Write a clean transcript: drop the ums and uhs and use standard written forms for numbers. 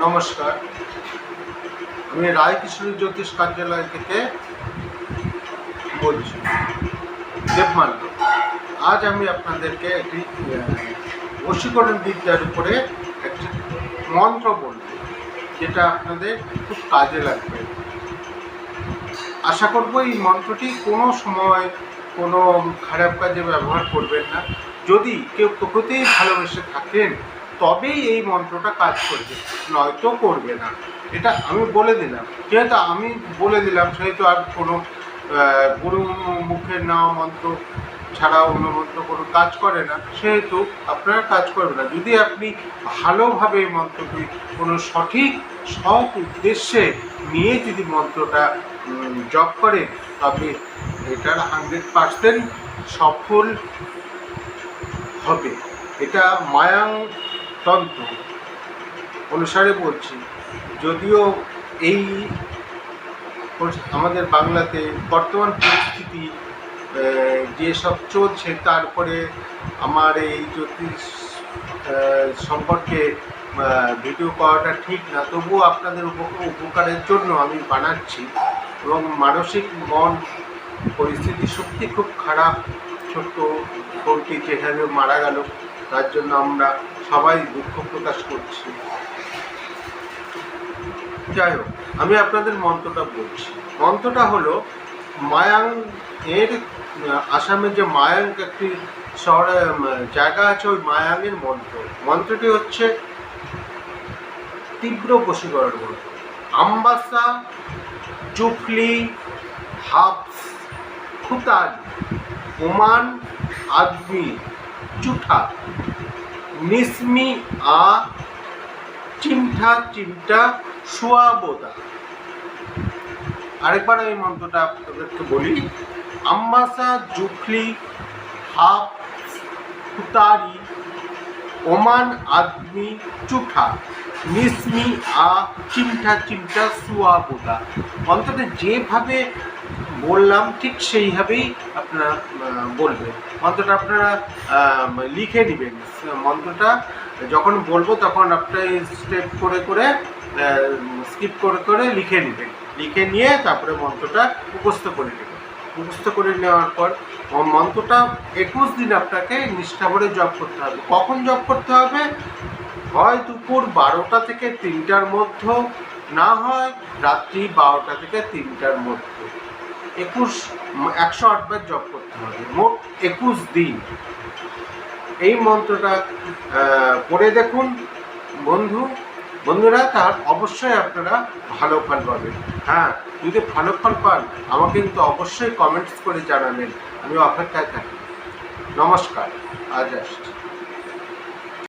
নমস্কার, আমি রায়কিশোর জ্যোতিষ কার্যালয় থেকে বলছি, দেবমাল্য। আজ আমি আপনাদেরকে একটি বশীকরণ বিদ্যার উপরে একটি মন্ত্র বলব, যেটা আপনাদের খুব কাজে লাগবে। আশা করব এই মন্ত্রটি কোনো সময় কোনো খারাপ কাজে ব্যবহার করবেন না। যদি কেউ প্রকৃতিই ভালোবেসে থাকেন তবেই এই মন্ত্রটা কাজ করবে, নয়তো করবে না। এটা আমি বলে দিলাম। যেহেতু আমি বলে দিলাম সেহেতু আর কোনো গুরু মুখের নেওয়া মন্ত্র ছাড়া অন্য মন্ত্র কোনো কাজ করে না, সেহেতু আপনারা কাজ করবে না। যদি আপনি ভালোভাবে এই মন্ত্রটি কোনো সঠিক সৎ উদ্দেশ্যে নিয়ে যদি মন্ত্রটা জপ করেন, তবে এটার 100% সফল হবে। এটা মায়াং তন্ত্র অনুসারে বলছি। যদিও এই আমাদের বাংলাতে বর্তমান পরিস্থিতি যেসব চলছে, তারপরে আমার এই জ্যোতিষ সম্পর্কে ভিডিও করাটা ঠিক না, তবুও আপনাদের উপকারের জন্য আমি বানাচ্ছি। এবং মানসিক মন পরিস্থিতি সত্যি খুব খারাপ। ছোট্ট বোনটি যেখানে মারা গেল, তার জন্য আমরা সবাই দুঃখ প্রকাশ করছি। যাই হোক, আমি আপনাদের মন্ত্রটা বলছি। মন্ত্রটা হলো মায়াং এর, আসামে যে মায়াং একটি শহরে জায়গা আছে, ওই মায়াংয়ের মন্ত্র। মন্ত্রটি হচ্ছে তীব্র বশীকরণ মন্ত্র। আম্বাসা জুফলি হাফস খুতালি ওমান আদমি চুঠা নিসমি আ চিমঠা চিমটা সুয়াবোদা। আরেকবার এই মন্ত্রটা আপনাদেরকে বলি। আম্বাসা জুফলি হাফ খুতারি ওমান আদমি চুঠা নিসমি আ চিমঠা চিমটা সুয়াবোদা। মন্ত্রটা যেভাবে বললাম ঠিক সেইভাবেই আপনারা বলবেন। মন্ত্রটা আপনারা লিখে নেবেন। মন্ত্রটা যখন বলবো তখন আপনারা স্টেপ করে করে স্কিপ করে করে লিখে নেবেন। লিখে নিয়ে তারপরে মন্ত্রটা মুখস্থ করে নেবেন। মুখস্থ করে নেওয়ার পর মন্ত্রটা 21 দিন আপনাকে নিষ্ঠা ভরে জপ করতে হবে। কখন জপ করতে হবে? হয় দুপুর 12টা থেকে 3টার মধ্যে, না হয় রাত্রি 12টা থেকে 3টার মধ্যে। 108 বার জপ করতে হবে, মোট 21 দিন। এই মন্ত্রটা পড়ে দেখুন বন্ধুরা, তার অবশ্যই আপনারা ভালো ফল পাবেন। হ্যাঁ, যদি ভালো ফল পান আমাকে কিন্তু অবশ্যই কমেন্টস করে জানাবেন, আমি অপেক্ষায় থাকি। নমস্কার, আজ আসছি।